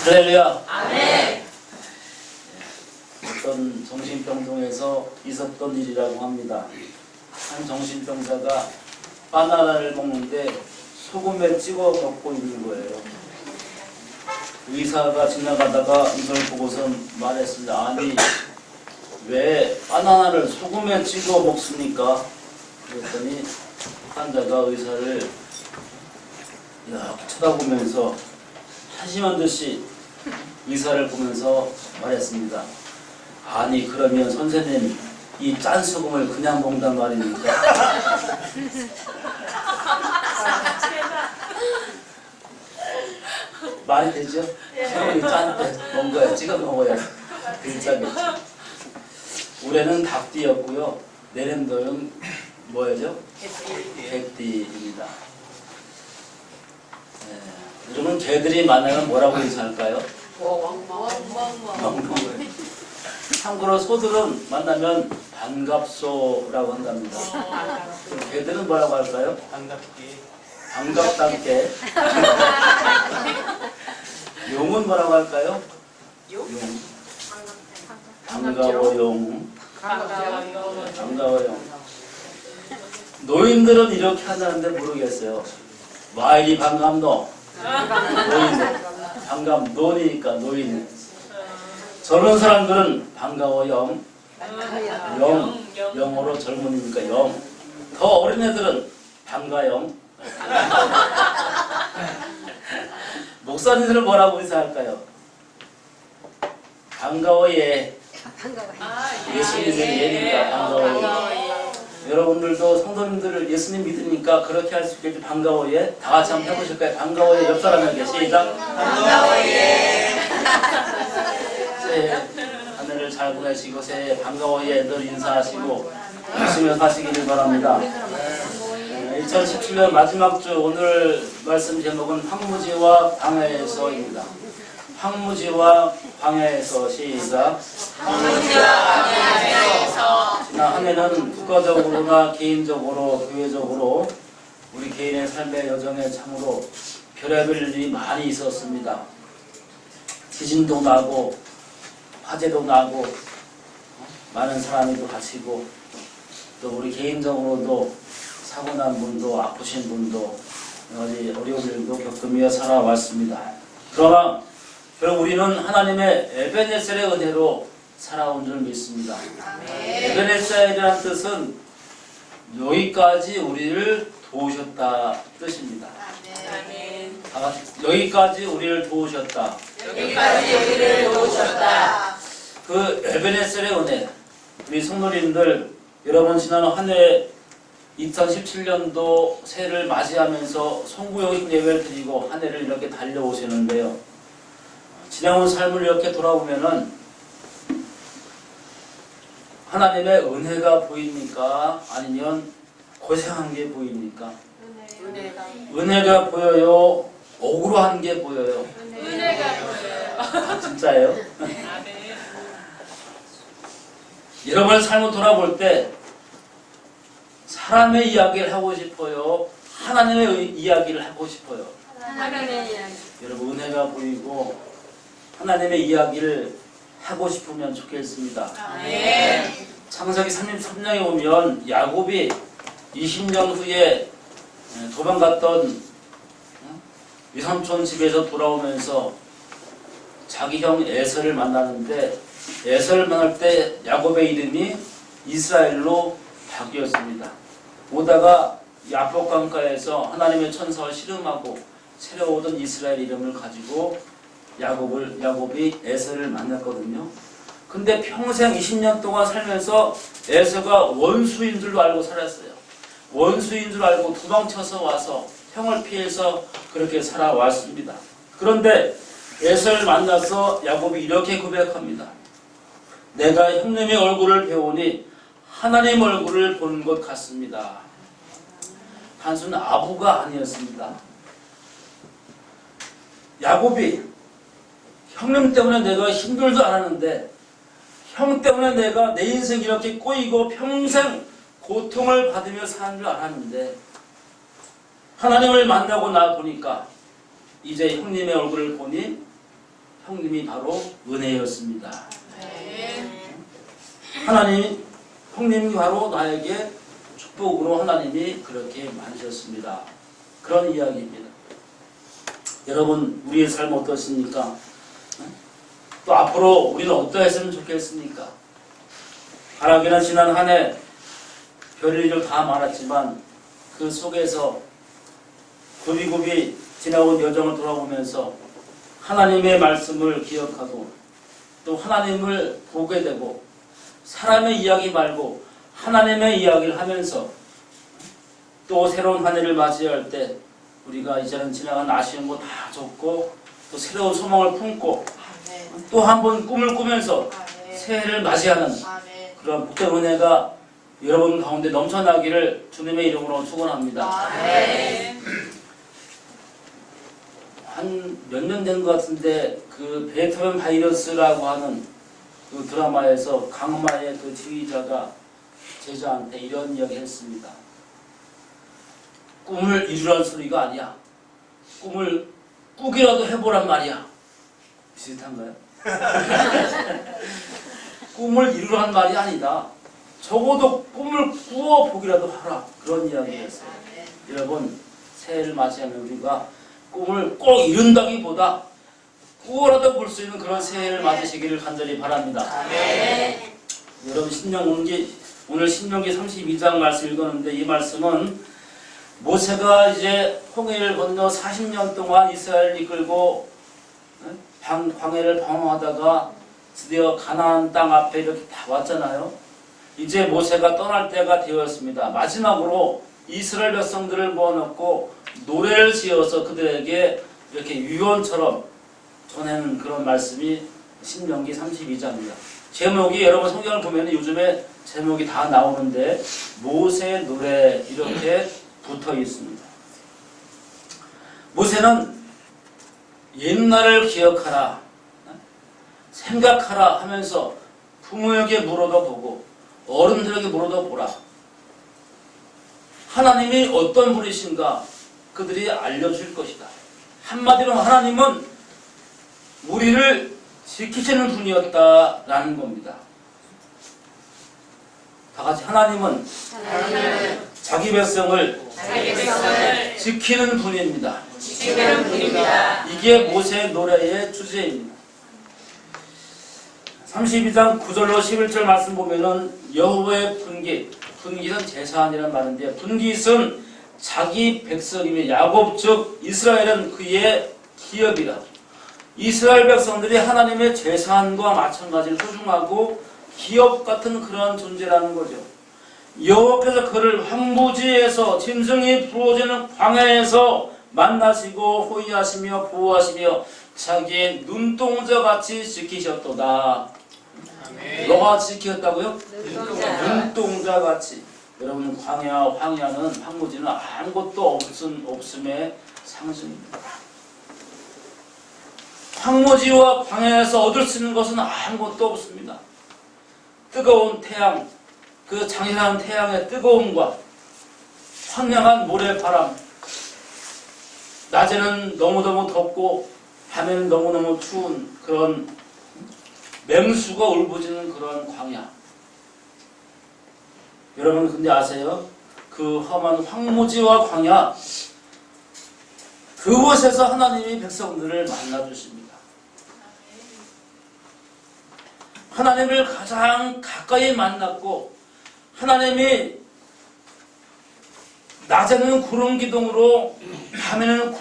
할렐루야. 아멘. 어떤 정신병동에서 있었던 일이라고 합니다. 한 정신병자가 바나나를 먹는데 소금에 찍어 먹고 있는 거예요. 의사가 지나가다가 이걸 보고선 말했습니다. 아니, 왜 바나나를 소금에 찍어 먹습니까? 그랬더니 환자가 의사를 이렇게 쳐다보면서 한심한 듯이 의사를 보면서 말했습니다. 아니, 그러면 선생님, 이 짠 소금을 그냥 먹는단 말입니까? 말이 되죠? 소금이 짠데 먹은 거야. 찍어 먹어야 괜찮겠지. 올해는 닭띠였고요. 내년도는 뭐였죠? 개띠입니다. 여러분, 개들이 만나면 뭐라고 인사할까요? 멍멍. 참고로 소들은 만나면 반갑소라고 한답니다. 개들은 뭐라고 할까요? 반갑답게. 용은 뭐라고 할까요? 용. 반가워용. 반가워용. 노인들은 이렇게 한다는데 모르겠어요. 와, 이리 반갑노. 노인들. 반갑노니까 노인. 젊은 사람들은 반가워영. 영어로 젊은이니까 영. 더 어린 애들은 반가영. 목사님들은 뭐라고 인사할까요? 반가워예. 예수님의 예니까 반가워예. 여러분들도 성도님들을 예수님 믿으니까 그렇게 할 수 있겠지. 반가워예. 다 같이 한번 해보실까요? 반가워예. 옆 사람에게 시작. 반가워예. 새해 한 해를 잘 보내시고 새해 반가워예 늘 인사하시고 열심히 사시기를 바랍니다. 2017년 마지막 주 오늘 말씀 제목은 황무지와 광야에서입니다. 황무지와 광야에서 시작. 황무지와 광야에서. 지난 한 해는 국가적으로나 개인적으로 교회적으로 우리 개인의 삶의 여정에 참으로 별의별 일이 많이 있었습니다. 지진도 나고 화재도 나고 많은 사람이 또 갇히고 또 우리 개인적으로도 사고난 분도 아프신 분도 여러 가지 어려운 일도 겪으며 살아왔습니다. 그러나 결국 우리는 하나님의 에베네셀의 은혜로 살아온 줄 믿습니다. 에베네셀이라는 뜻은 여기까지 우리를 도우셨다 뜻입니다. 여기까지 우리를 도우셨다. 여기까지 우리를 도우셨다. 그 에베네셀의 은혜, 우리 성도님들 여러분 지난 한 해 2017년도 새해를 맞이하면서 송구영신 예배를 드리고 한 해를 이렇게 달려오시는데요. 지나온 삶을 이렇게 돌아보면은 하나님의 은혜가 보입니까? 아니면 고생한 게 보입니까? 은혜가 보여요? 억울한 게 보여요? 은혜가 보여요. 아, 진짜예요? 여러분의 삶을 돌아볼 때 사람의 이야기를 하고 싶어요? 하나님의 이야기를 하고 싶어요? 하나님의 이야기. 여러분, 은혜가 보이고 하나님의 이야기를 하고 싶으면 좋겠습니다. 아멘. 창세기 33장에 오면 야곱이 20년 후에 도망갔던 위삼촌 집에서 돌아오면서 자기 형 에서를 만나는데 에서를 만날 때 야곱의 이름이 이스라엘로 바뀌었습니다. 오다가 야복강가에서 하나님의 천사를 씨름하고 새려오던 이스라엘 이름을 가지고 야곱이 에서를 만났거든요. 근데 평생 20년 동안 살면서 에서가 원수인 줄로 알고 살았어요. 원수인 줄 알고 도망쳐서 와서 형을 피해서 그렇게 살아왔습니다. 그런데 에서를 만나서 야곱이 이렇게 고백합니다. 내가 형님의 얼굴을 배우니 하나님 얼굴을 본 것 같습니다. 단순 아부가 아니었습니다. 야곱이 형님 때문에 내가 힘들지 않았는데 형 때문에 내가 내 인생 이렇게 꼬이고 평생 고통을 받으며 사는 줄 알았는데 하나님을 만나고 나 보니까 이제 형님의 얼굴을 보니 형님이 바로 은혜였습니다. 하나님, 형님이 바로 나에게 축복으로 하나님이 그렇게 만드셨습니다. 그런 이야기입니다. 여러분, 우리의 삶 어떠십니까? 또 앞으로 우리는 어떠했으면 좋겠습니까? 바라기는 지난 한 해 별일을 다 많았지만 그 속에서 굽이굽이 지나온 여정을 돌아보면서 하나님의 말씀을 기억하고 또 하나님을 보게 되고 사람의 이야기 말고 하나님의 이야기를 하면서 또 새로운 한 해를 맞이할 때 우리가 이제는 지나간 아쉬운 거 다 접고 또 새로운 소망을 품고 또 한 번 꿈을 꾸면서 새해를 맞이하는 그런 복된 은혜가 여러분 가운데 넘쳐나기를 주님의 이름으로 축원합니다. 한 몇 년 된 것 같은데 그 베토벤 바이러스라고 하는 그 드라마에서 강마의 그 지휘자가 제자한테 이런 이야기 했습니다. 꿈을 이루란 소리가 아니야. 꿈을 꾸기라도 해보란 말이야. 비슷한가요? 꿈을 이루란 말이 아니다. 적어도 꿈을 꾸어보기라도 하라. 그런 이야기였어요. 여러분, 새해를 맞이하면 우리가 꿈을 꼭 이룬다기보다 꾸어라도 볼 수 있는 그런 새해를 맞으시기를 간절히 바랍니다. 여러분, 오늘 신명기 32장 말씀 읽었는데 이 말씀은 모세가 이제 홍해를 건너 40년 동안 이스라엘을 이끌고 광해를 방황하다가 드디어 가나안 땅 앞에 이렇게 다 왔잖아요. 이제 모세가 떠날 때가 되었습니다. 마지막으로 이스라엘 백성들을 모아놓고 노래를 지어서 그들에게 이렇게 유언처럼 전하는 그런 말씀이 신명기 32장입니다. 제목이 여러분 성경을 보면 요즘에 제목이 다 나오는데 모세의 노래 이렇게 붙어 있습니다. 모세는 옛날을 기억하라, 생각하라 하면서 부모에게 물어도 보고 어른들에게 물어도 보라. 하나님이 어떤 분이신가 그들이 알려줄 것이다. 한마디로 하나님은 우리를 지키시는 분이었다라는 겁니다. 다 같이 하나님은 자기 백성을 지키는 분입니다. 이게 모세의 노래의 주제입니다. 32장 9절로 11절 말씀 보면은 여호와의 분깃은 제사한이라는 말인데 분깃은 자기 백성이며 야곱 즉 이스라엘은 그의 기업이라. 이스라엘 백성들이 하나님의 제사한과 마찬가지로 소중하고 기업 같은 그런 존재라는 거죠. 여호와께서 그를 황무지에서 짐승이 부어지는 광야에서 만나시고 호위하시며 보호하시며 자기의 눈동자같이 지키셨도다. 너가 지켰다고요? 눈동자같이. 여러분 황야는 황무지는 아무것도 없음의 상징입니다. 황무지와 광야에서 얻을 수 있는 것은 아무것도 없습니다. 뜨거운 태양, 그 장렬한 태양의 뜨거움과 황량한 모래바람, 낮에는 너무너무 덥고 밤에는 너무너무 추운 그런 맹수가 울부짖는 그런 광야. 여러분 근데 아세요? 그 험한 황무지와 광야 그곳에서 하나님이 백성들을 만나주십니다. 하나님을 가장 가까이 만났고 하나님이 낮에는 구름기둥으로 밤에는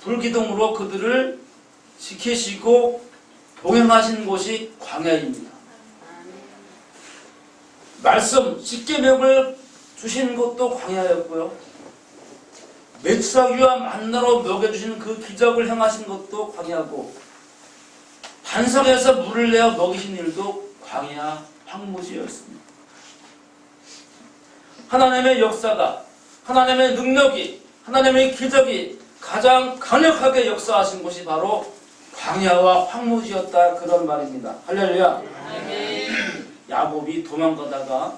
불기둥으로 그들을 지키시고 동행하신 곳이 광야입니다. 말씀 십계명을 주신 것도 광야였고요. 메추라기와 만나로 먹여주신 그 기적을 행하신 것도 광야고 반석에서 물을 내어 먹이신 일도 광야 황무지였습니다. 하나님의 역사가, 하나님의 능력이, 하나님의 기적이 가장 강력하게 역사하신 곳이 바로 광야와 황무지였다 그런 말입니다. 할렐루야. 야곱이 도망가다가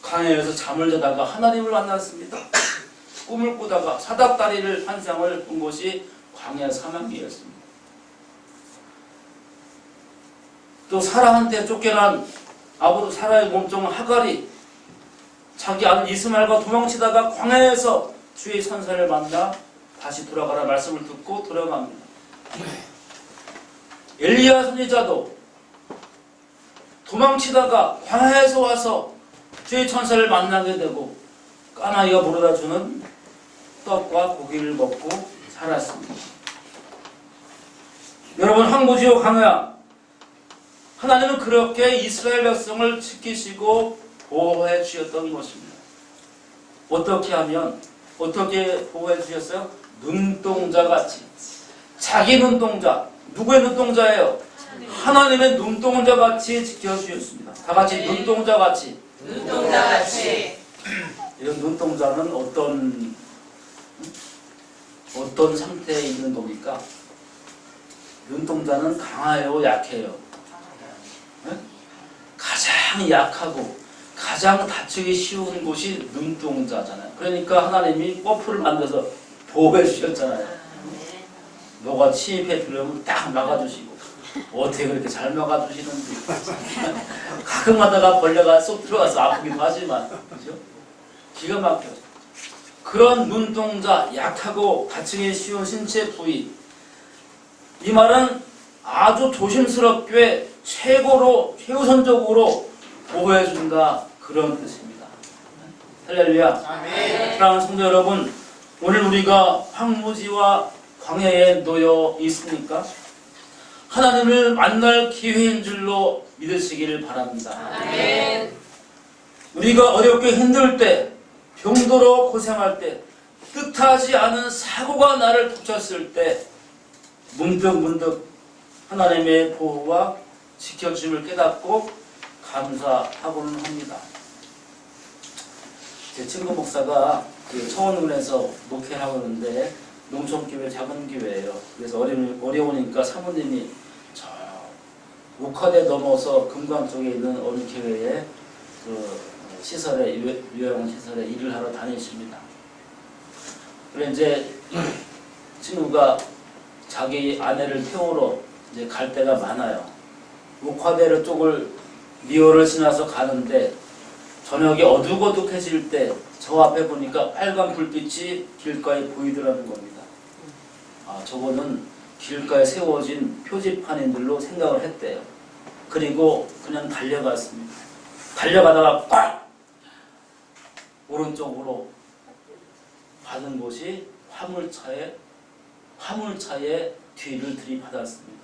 광야에서 잠을 자다가 하나님을 만났습니다. 꿈을 꾸다가 사닥다리를 환상을 본 곳이 광야 사막이었습니다. 또 사라한테 쫓겨난 아버지 사라의 몸종 하갈이 자기 아들 이스마엘과 도망치다가 광야에서 주의 선사를 만나 다시 돌아가라 말씀을 듣고 돌아갑니다. 엘리야 선지자도 도망치다가 광야에서 와서 주의 천사를 만나게 되고 까나이가 물어다 주는 떡과 고기를 먹고 살았습니다. 여러분, 황무지요 광야, 하나님은 그렇게 이스라엘 백성을 지키시고 보호해 주셨던 것입니다. 어떻게 하면, 어떻게 보호해 주셨어요? 눈동자같이. 자기 눈동자. 누구의 눈동자예요? 하나님의 눈동자같이 지켜주셨습니다. 다 같이 눈동자같이. 눈동자같이. 이런 눈동자는 어떤 상태에 있는 겁니까? 눈동자는 강해요, 약해요? 네? 가장 약하고 가장 다치기 쉬운 곳이 눈동자잖아요. 그러니까 하나님이 버프를 만들어서 보호해 주셨잖아요. 너가 침입해 들어오면 딱 막아주시고, 어떻게 그렇게 잘 막아주시는지. 가끔 하다가 벌레가 쏙 들어가서 아프기도 하지만, 그죠? 기가 막혀. 그런 눈동자, 약하고 다치기 쉬운 신체 부위. 이 말은 아주 조심스럽게 최우선적으로 보호해준다. 그런 뜻입니다. 할렐루야. 사랑하는 성도 여러분, 오늘 우리가 황무지와 광야에 놓여 있습니까? 하나님을 만날 기회인 줄로 믿으시기를 바랍니다. 아멘. 우리가 어렵게 힘들 때, 병들어 고생할 때, 뜻하지 않은 사고가 나를 덮쳤을 때 문득 하나님의 보호와 지켜줌을 깨닫고 감사하고는 합니다. 제 친구 목사가 청원군에서 목회를 하고 있는데 농촌교회 작은 교회예요. 그래서 어려우니까 사모님이 저 옥화대 넘어서 금강 쪽에 있는 어느 교회에 그 시설에 요양 시설에 일을 하러 다니십니다. 그래 이제 친구가 자기 아내를 태우러 이제 갈 때가 많아요. 옥화대로 쪽을 미호를 지나서 가는데 저녁에 어둑어둑해질 때 저 앞에 보니까 빨간 불빛이 길가에 보이더라는 겁니다. 아, 저거는 길가에 세워진 표지판인 줄로 생각을 했대요. 그리고 그냥 달려갔습니다. 달려가다가 꽉! 오른쪽으로 받은 곳이 화물차의 뒤를 들이받았습니다.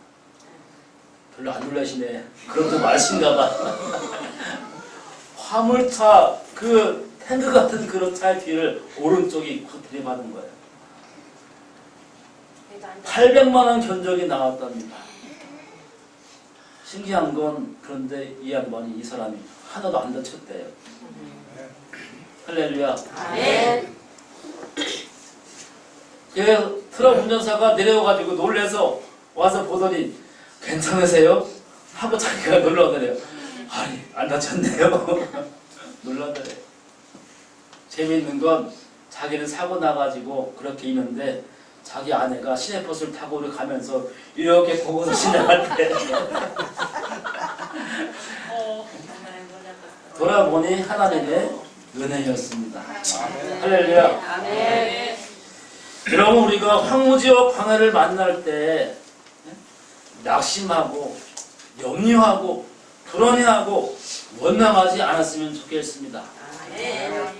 별로 안 놀라시네. 그것도 말씀인가 봐. 화물차 그 탱크 같은 그런 차의 뒤를 오른쪽이 확 들이받은 거예요. 800만 원 견적이 나왔답니다. 신기한 건 그런데 이 양반이 이 사람이 하나도 안 다쳤대요. 할렐루야. 아멘. 그 트럭 운전사가 내려와가지고 놀래서 와서 보더니 괜찮으세요? 하고 자기가 놀라더래요. 아니 안 다쳤네요. 놀라더래요. 재미있는 건 자기는 사고 나가지고 그렇게 있는데 자기 아내가 시내버스를 타고 가면서 이렇게 보고서 지나갈 때 돌아보니 하나님의 은혜였습니다. 할렐루야. 아멘. 여러분, 우리가 황무지와 광야를 만날 때 낙심하고 염려하고 불안해하고 원망하지 않았으면 좋겠습니다. 아멘.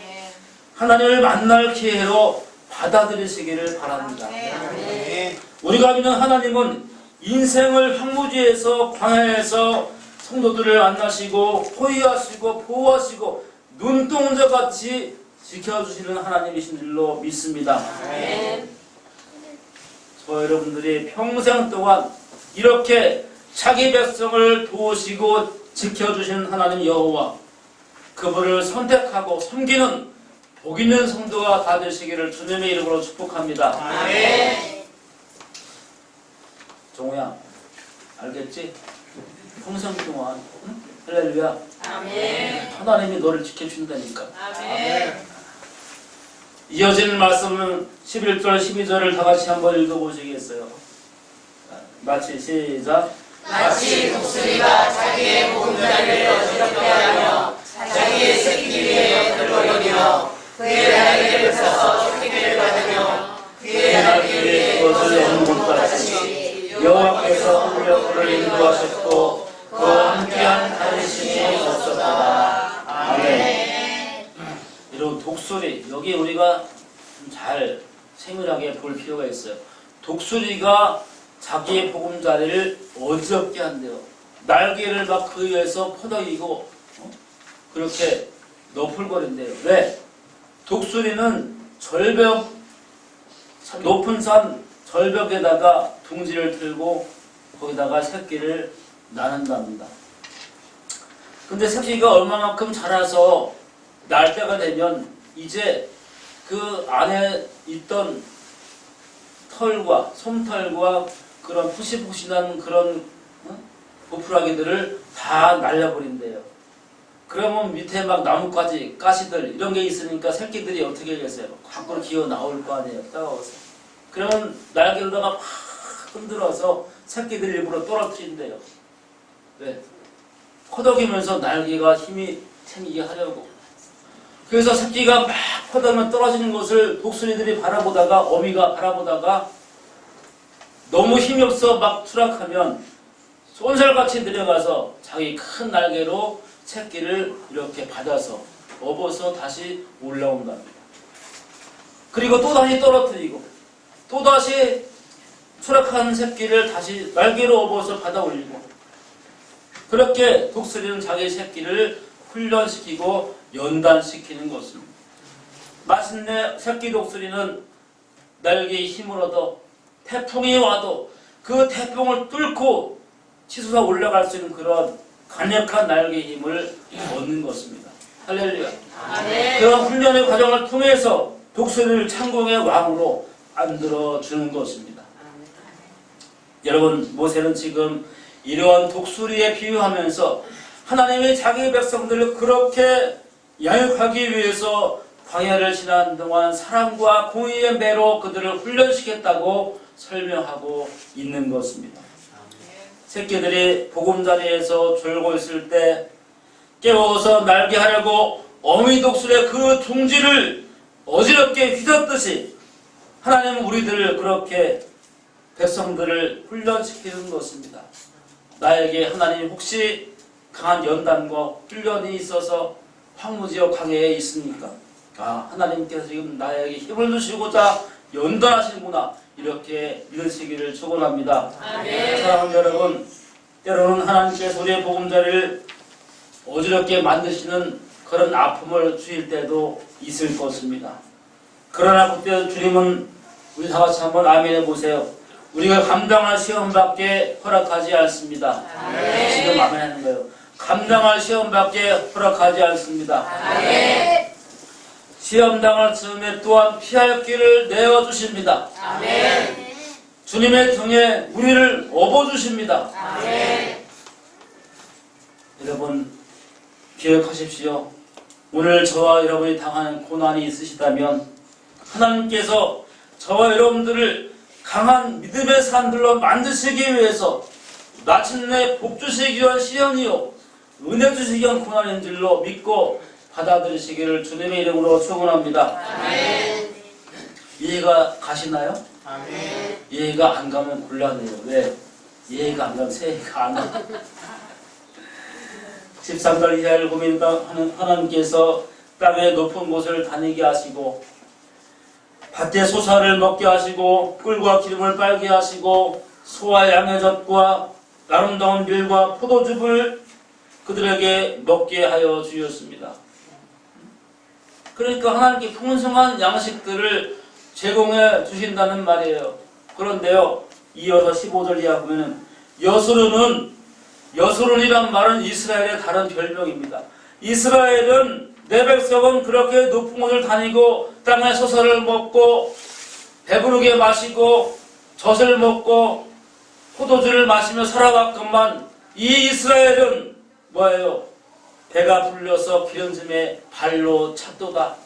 하나님을 만날 기회로 받아들이시기를 바랍니다. 우리가 믿는 하나님은 인생을 황무지에서 광야에서 성도들을 만나시고 호위하시고 보호하시고 눈동자같이 지켜주시는 하나님이신 줄로 믿습니다. 아멘. 저 여러분들이 평생 동안 이렇게 자기 백성을 도우시고 지켜주신 하나님 여호와, 그분을 선택하고 섬기는 복 있는 성도가 다 되시기를 주님의 이름으로 축복합니다. 아멘. 정우야, 알겠지? 평생 동안 응? 할렐루야. 아멘. 하나님이 너를 지켜준다니까. 아멘. 이어지는 말씀은 11절 12절을 다 같이 한번 읽어보시겠어요? 마치 시작. 마치 독수리가 자기의 보금자리를 어지럽게 하며 자기의 새끼 위에 들거리며 그의 날개를 펴서 새끼를 받으며 그의 날개 위에 그것을 얻는 것 같이 여호와께서 훈련을 인도하셨고 그와 함께한 다른 신이 없었다. 아멘. 이런 독수리, 여기 우리가 좀 잘 세밀하게 볼 필요가 있어요. 독수리가 자기의 보금자리를 어지럽게 한대요. 날개를 막 그 위에서 퍼덕이고 그렇게 너풀거린대요. 왜? 독수리는 절벽, 높은 산 절벽에다가 둥지를 틀고 거기다가 새끼를 낳는답니다. 근데 새끼가 얼마만큼 자라서 날 때가 되면 이제 그 안에 있던 털과 솜털과 그런 푸시푸시한 그런 보풀하기들을 다 날려버린대요. 그러면 밑에 막 나뭇가지, 가시들 이런 게 있으니까 새끼들이 어떻게 하겠어요? 밖으로 기어 나올 거 아니에요. 따가워서. 그러면 날개로다가 막 흔들어서 새끼들 일부러 떨어뜨린대요. 왜? 퍼덕이면서 날개가 힘이 생기게 하려고. 그래서 새끼가 막 퍼덕이면 떨어지는 것을 독수리들이 바라보다가, 어미가 바라보다가 너무 힘이 없어 막 추락하면 쏜살같이 내려가서 자기 큰 날개로 새끼를 이렇게 받아서 업어서 다시 올라온답니다. 그리고 또다시 떨어뜨리고 또다시 추락한 새끼를 다시 날개로 업어서 받아 올리고, 그렇게 독수리는 자기 새끼를 훈련시키고 연단시키는 것입니다. 마침내 새끼 독수리는 날개에 힘을 얻어 태풍이 와도 그 태풍을 뚫고 치솟아 올라갈 수 있는 그런 강력한 날개의 힘을 얻는 것입니다. 할렐루야. 그런 훈련의 과정을 통해서 독수리를 창공의 왕으로 만들어주는 것입니다. 여러분, 모세는 지금 이러한 독수리에 비유하면서 하나님이 자기 백성들을 그렇게 양육하기 위해서 광야를 지난 동안 사랑과 공의의 매로 그들을 훈련시켰다고 설명하고 있는 것입니다. 새끼들이 보금자리에서 졸고 있을 때 깨워서 날게 하려고 어미 독수리의 그 둥지를 어지럽게 휘젓듯이 하나님은 우리들을 그렇게 백성들을 훈련시키는 것입니다. 나에게 하나님 혹시 강한 연단과 훈련이 있어서 황무지역 광야에 있습니까? 아, 하나님께서 지금 나에게 힘을 주시고자 연단하시는구나, 이렇게 믿으시기를 축원합니다. 사랑하는 여러분, 때로는 하나님께서 우리의 보금자리를 어지럽게 만드시는 그런 아픔을 주실 때도 있을 것입니다. 그러나 그때 주님은 우리 다 같이 한번 아멘 해보세요. 우리가 감당할 시험밖에 허락하지 않습니다. 지금 아멘 하는 거예요. 감당할 시험밖에 허락하지 않습니다. 시험 당할 즈음에 또한 피할 길을 내어주십니다. 주님의 등에 우리를 업어주십니다. 여러분, 기억하십시오. 오늘 저와 여러분이 당하는 고난이 있으시다면 하나님께서 저와 여러분들을 강한 믿음의 산들로 만드시기 위해서 마침내 복 주시기 위한 시험이요 은혜 주시기 위한 고난인 줄로 믿고 받아들이시기를 주님의 이름으로 축원합니다. 이해가 가시나요? 이해가 안 가면 곤란해요. 왜? 이해가 안 가면 새해가 안 가. 13절 이하를 고민하는 하나님께서 땅의 높은 곳을 다니게 하시고 밭의 소사를 먹게 하시고 꿀과 기름을 빨게 하시고 소와 양의 젖과 아름다운 밀과 포도즙을 그들에게 먹게 하여 주셨습니다. 그러니까 하나님께 풍성한 양식들을 제공해 주신다는 말이에요. 그런데요, 이어서 15절 이하 보면은 여수론이란 말은 이스라엘의 다른 별명입니다. 이스라엘은 내 백성은 그렇게 높은 곳을 다니고 땅의 소사를 먹고 배부르게 마시고 젖을 먹고 포도주를 마시며 살아왔건만 이 이스라엘은 뭐예요? 배가 불려서 기름짐에 발로 찼도다.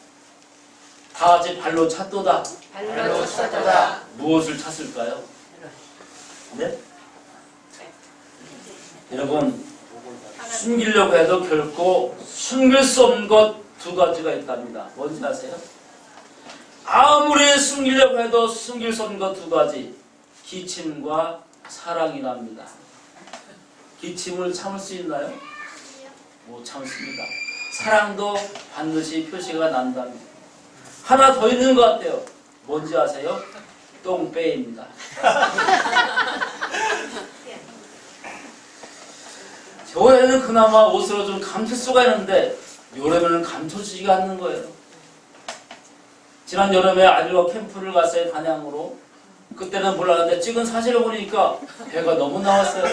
다 같이 발로 찼도다. 발로 찼도다. 무엇을 찼을까요? 네? 여러분, 숨기려고 해도 결코 숨길 수 없는 것 두 가지가 있답니다. 뭔지 아세요? 아무리 숨기려고 해도 숨길 수 없는 것 두 가지. 기침과 사랑이랍니다. 기침을 참을 수 있나요? 못 참습니다. 사랑도 반드시 표시가 난답니다. 하나 더 있는 것 같아요. 뭔지 아세요? 똥배입니다. 겨울에는 그나마 옷으로 좀 감출 수가 있는데 여름에는 감춰지지가 않는 거예요. 지난 여름에 아들과 캠프를 갔어요. 단양으로. 그때는 몰랐는데 찍은 사진을 보니까 배가 너무 나왔어요.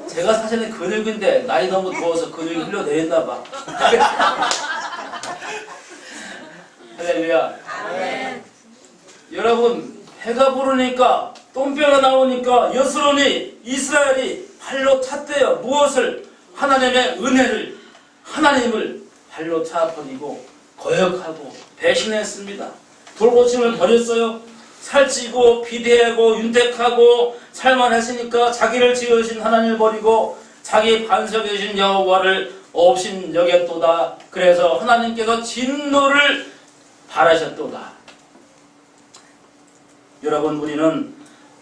제가 사실은 근육인데 날이 너무 더워서 근육이 흘러내렸나 봐. 할렐루야. 아멘. 여러분, 배가 부르니까 똥배가 나오니까 여스론이 이스라엘이 발로 찼대요. 무엇을? 하나님의 은혜를, 하나님을 발로 차버리고 거역하고 배신했습니다. 돌고침을 버렸어요. 살찌고 비대하고 윤택하고 살만했으니까 자기를 지으신 하나님을 버리고 자기 반석에 계신 여호와를 없인 여겼도다. 그래서 하나님께서 진노를 바라셨도다. 여러분, 우리는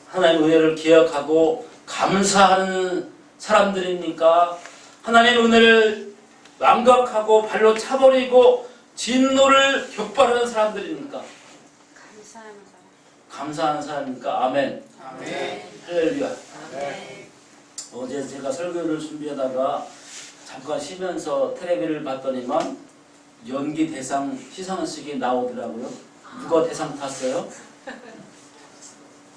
하나님의 은혜를 기억하고 감사하는 사람들입니까? 하나님의 은혜를 망각하고 발로 차버리고 진노를 격발하는 사람들입니까? 감사하는 사람입니까? 아멘. 아멘. 할렐루야. 아멘. 어제 제가 설교를 준비하다가 잠깐 쉬면서 텔레비를 봤더니만 연기 대상 시상식이 나오더라고요. 누가 대상 탔어요?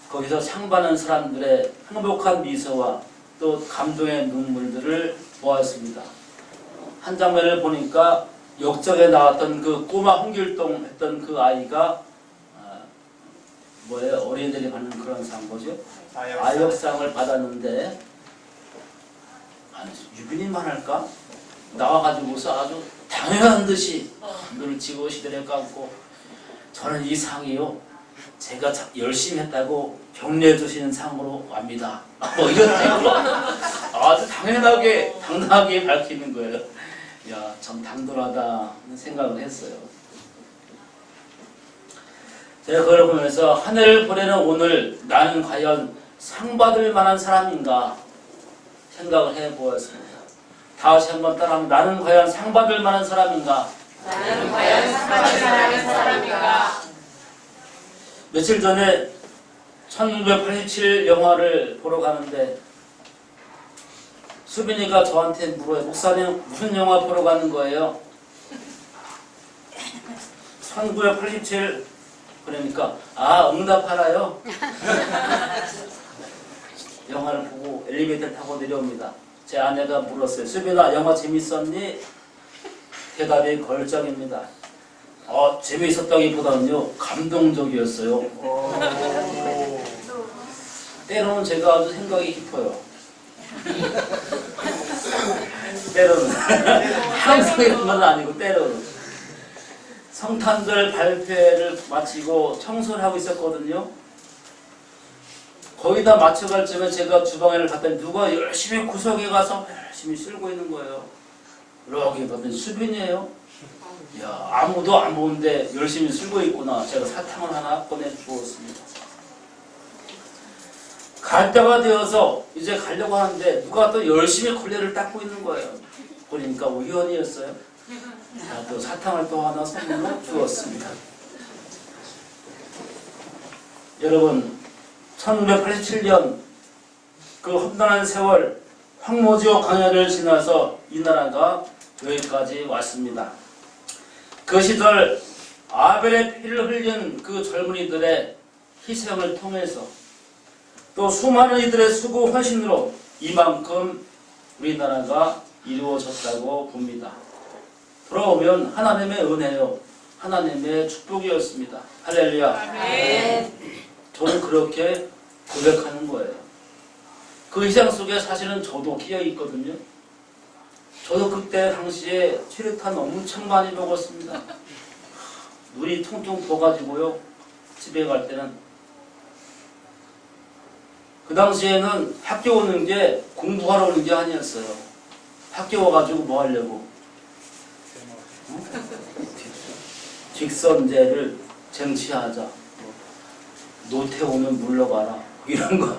거기서 상 받는 사람들의 행복한 미소와 또 감동의 눈물들을 보았습니다. 한 장면을 보니까 역적에 나왔던 그 꼬마 홍길동 했던 그 아이가 뭐예요? 어린이들이 받는 그런 상 뭐죠? 아역상을 받았는데 유빈이만 할까? 나와가지고서 아주 당연한 듯이 눈을 지고 시대를 감고 저는 이 상이요, 제가 열심히 했다고 격려해 주시는 상으로 옵니다. 뭐 이런 식으로 아주 당연하게 당당하게 밝히는 거예요. 야, 참 당돌하다 생각을 했어요. 제가 그걸 보면서 한 해를 보내는 오늘 나는 과연 상 받을 만한 사람인가 생각을 해보았습니다. 다시 한번 따라하면 나는 과연 상 받을 만한 사람인가? 나는 과연 상 받을 만한 사람인가? 며칠 전에 1987 영화를 보러 가는데 수빈이가 저한테 물어요. 목사님 무슨 영화 보러 가는 거예요? 1987 그러니까 응답하라요. 영화를 보고 엘리베이터를 타고 내려옵니다. 제 아내가 물었어요. 수빈아 영화 재밌었니? 대답이 걸작입니다. 재미있었다기보다는요 감동적이었어요. 때로는 제가 아주 생각이 깊어요. 때로는 항상 이런 건 아니고 때로는 성탄절 발표회를 마치고 청소를 하고 있었거든요. 거의 다 맞춰갈 쯤에 제가 주방에를 갔더니 누가 열심히 구석에 가서 열심히 쓸고 있는 거예요. 이렇게 봤더니 수빈이에요. 야, 아무도 안 보는데 열심히 쓸고 있구나. 제가 사탕을 하나 꺼내주었습니다. 갈 때가 되어서 이제 가려고 하는데 누가 또 열심히 걸레를 닦고 있는 거예요. 보니까 우연이었어요. 제가 또 사탕을 또 하나 선물로 주었습니다. 여러분, 1987년 그 험난한 세월 황무지호 광야를 지나서 이 나라가 여기까지 왔습니다. 그 시절 아벨의 피를 흘린 그 젊은이들의 희생을 통해서 또 수많은 이들의 수고 헌신으로 이만큼 우리나라가 이루어졌다고 봅니다. 돌아오면 하나님의 은혜요, 하나님의 축복이었습니다. 할렐루야. 아멘. 저는 그렇게 고백하는 거예요. 그 희생 속에 사실은 저도 끼어 있거든요. 저도 그때 당시에 최루탄 엄청 많이 먹었습니다. 눈이 퉁퉁 부어가지고요. 집에 갈 때는. 그 당시에는 학교 오는 게 공부하러 오는 게 아니었어요. 학교 와가지고 뭐 하려고? 직선제를 쟁취하자. 노태우면 물러가라. 이런 거.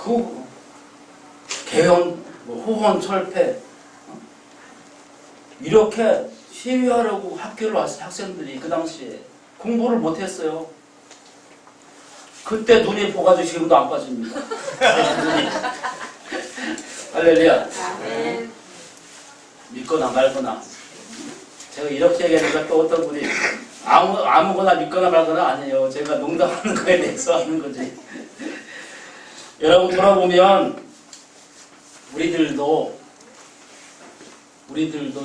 그 개헌, 호헌 철폐. 이렇게 시위하려고 학교를 왔어요. 학생들이 그 당시에. 공부를 못했어요. 그때 눈이 보가지고 지금도 안 빠집니다. 눈이. 할렐루야. 믿거나 말거나. 제가 이렇게 얘기하니까 또 어떤 분이 아무거나 믿거나 말거나 아니에요. 제가 농담하는 거에 대해서 하는 거지. 여러분 돌아보면 우리들도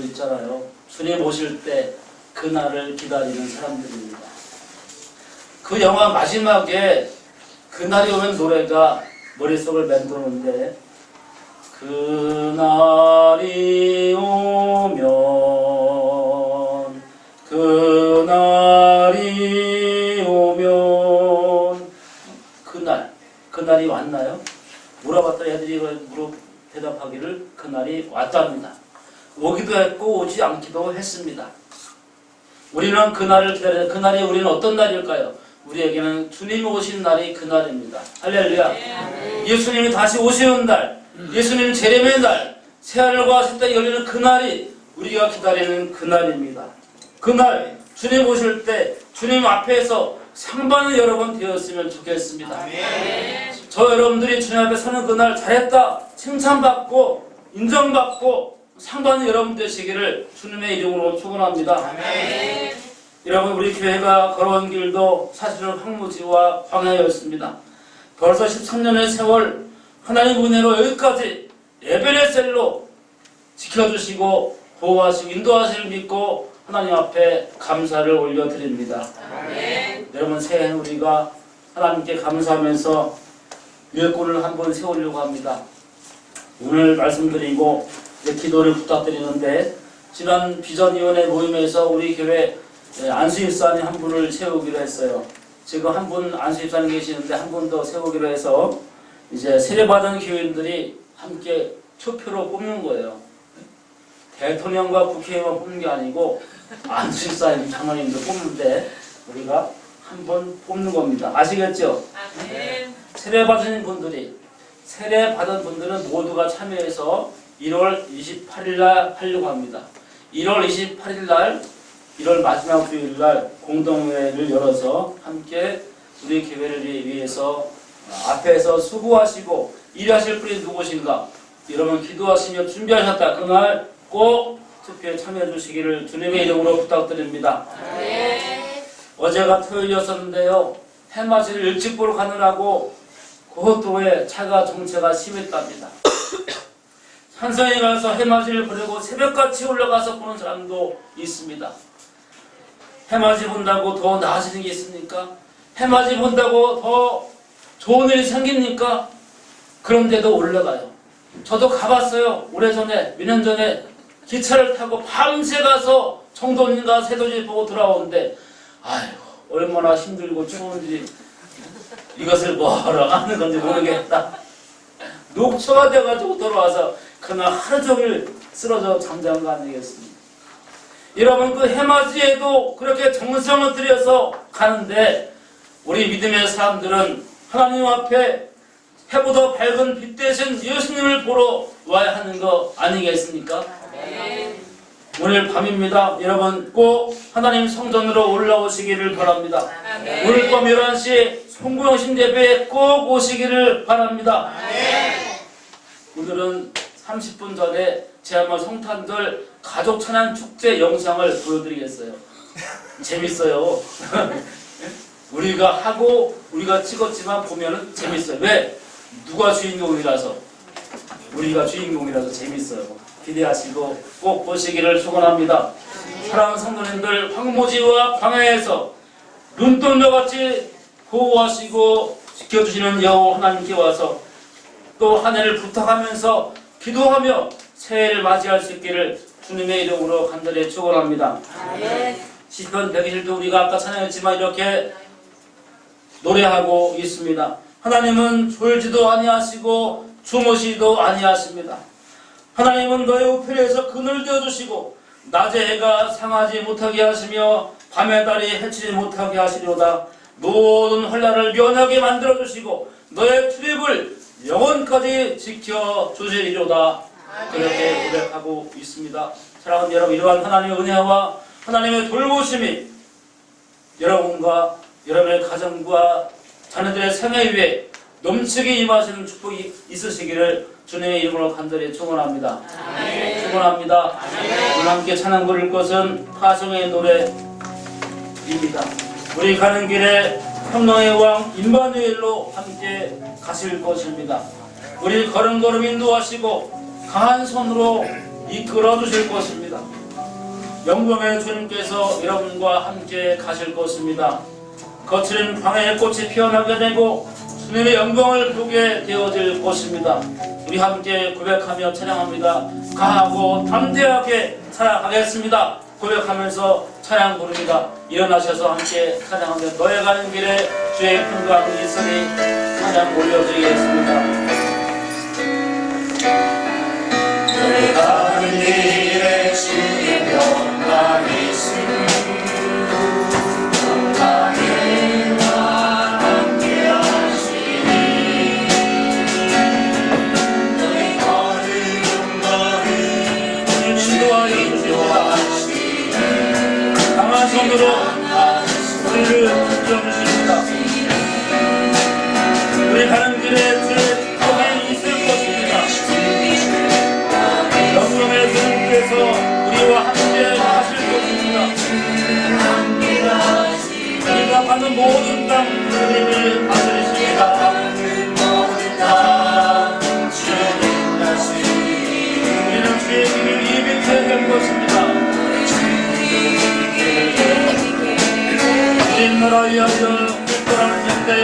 있잖아요. 주님 오실 때 그날을 기다리는 사람들입니다. 그 영화 마지막에 그날이 오면 노래가 머릿속을 맴도는데 그날이 오면 그날이 왔나요? 물어봤더니 애들이 대답하기를 그날이 왔답니다. 오기도 했고 오지 않기도 했습니다. 우리는 그날을 기다리는 그날이 우리는 어떤 날일까요? 우리에게는 주님이 오신 날이 그날입니다. 할렐루야. 예수님이 다시 오시는 날, 예수님 재림의 날, 새하늘과 새 땅이 열리는 그날이 우리가 기다리는 그날입니다. 그날 주님 오실 때 주님 앞에서 상 받는 여러분 되었으면 좋겠습니다. 저 여러분들이 주님 앞에 서는 그날 잘했다 칭찬받고 인정받고 상 받는 여러분 되시기를 주님의 이름으로 축원합니다. 여러분 우리 교회가 걸어온 길도 사실은 황무지와 광야였습니다. 벌써 13년의 세월 하나님 은혜로 여기까지 에베레셀로 지켜주시고 보호하시고 인도하시를 믿고 하나님 앞에 감사를 올려드립니다. 여러분 새해 우리가 하나님께 감사하면서 일꾼을 한번 세우려고 합니다. 오늘 말씀드리고 기도를 부탁드리는데 지난 비전위원회 모임에서 우리 교회 안수입사님 한 분을 세우기로 했어요. 지금 한 분 안수입사님 계시는데 한 분 더 세우기로 해서 이제 세례받은 교인들이 함께 투표로 뽑는 거예요. 대통령과 국회의원 뽑는 게 아니고 안수입사님 장로님들 뽑는데 우리가 한 번 뽑는 겁니다. 아시겠죠? 세례받은 분들은 모두가 참여해서 1월 28일 날 하려고 합니다. 1월 28일 날 1월 마지막 주일 날 공동회를 열어서 함께 우리 교회를 위해서 앞에서 수고하시고 일하실 분이 누구신가? 여러분 기도하시며 준비하셨다. 그날 꼭 투표에 참여해 주시기를 주님의 이름으로 부탁드립니다. 어제가 토요일이었었는데요. 해맞이를 일찍 보러 가느라고 고속도로에 차가 정체가 심했답니다. 산성에 가서 해맞이를 보려고 새벽같이 올라가서 보는 사람도 있습니다. 해맞이 본다고 더 나아지는 게 있습니까? 해맞이 본다고 더 좋은 일이 생깁니까? 그런데도 올라가요. 저도 가봤어요. 오래전에, 몇 년 전에 기차를 타고 밤새 가서 청도인가 세도지 보고 돌아오는데 아이고 얼마나 힘들고 추운지 이것을 뭐하러 하는 건지 모르겠다. 녹초가 돼가지고 돌아와서 그날 하루 종일 쓰러져 잠자는 거 아니겠습니까? 여러분 그 해맞이에도 그렇게 정성을 들여서 가는데 우리 믿음의 사람들은 하나님 앞에 해보다 밝은 빛 대신 예수님을 보러 와야 하는 거 아니겠습니까? 오늘 밤입니다. 여러분 꼭 하나님 성전으로 올라오시기를 바랍니다. 오늘 밤 11시에 송구영신 예배에 꼭 오시기를 바랍니다. 오늘은 30분 전에 제아마 성탄절 가족 찬양 축제 영상을 보여드리겠어요. 재밌어요. 우리가 하고 우리가 찍었지만 보면은 재밌어요. 왜? 누가 주인공이라서 우리가 주인공이라서 재밌어요. 기대하시고 꼭 보시기를 축원합니다. 사랑하는 성도님들 황무지와 광야에서 눈동자같이 보호하시고 지켜주시는 여호와 하나님께 와서 또 한 해를 부탁하면서 기도하며 새해를 맞이할 수 있기를 주님의 이름으로 간절히 축원합니다. 시편 121도 우리가 아까 찬양했지만 이렇게 노래하고 있습니다. 하나님은 졸지도 아니하시고 주무시지도 아니하십니다. 하나님은 너의 우편에서 그늘 되어주시고 낮에 해가 상하지 못하게 하시며 밤에 달이 해치지 못하게 하시리로다. 모든 혼란을 면하게 만들어주시고 너의 출입을 영원까지 지켜주시리로다. 그렇게 고백하고 있습니다. 사랑하는 여러분, 이러한 하나님의 은혜와 하나님의 돌보심이 여러분과 여러분의 가정과 자녀들의 생애 위에 넘치게 임하시는 축복이 있으시기를 주님의 이름으로 간절히 축원합니다. 축원합니다. 오늘 함께 찬양 부를 것은 파송의 노래입니다. 우리 가는 길에 평강의 왕 임마누엘로 함께 가실 것입니다. 우리 걸음걸음 인도하시고 강한 손으로 이끌어 주실 것입니다. 영광의 주님께서 여러분과 함께 가실 것입니다. 거칠은 광야의 꽃이 피어나게 되고 주님의 영광을 보게 되어질 것입니다. 우리 함께 고백하며 찬양합니다. 강하고 담대하게 찬양하겠습니다. 고백하면서 찬양 부릅니다. 일어나셔서 함께 찬양하며 너의 가는 길에 주의 평강 있으니 찬양 올려드리겠습니다. 너의 가는 길에 주의 평강 있으니 손으로 우리를 지켜주십니다. 우리 가는 길에 주의 평강이 있을 것입니다. 영광의 주님께서 우리와 함께 하실 것입니다. 우리가 가는 모든 땅 주님이 다스리십니다. 우리는 주의 길을 이백해 갈 것입니다. 주님 나라 위하여 일떠라는 역대여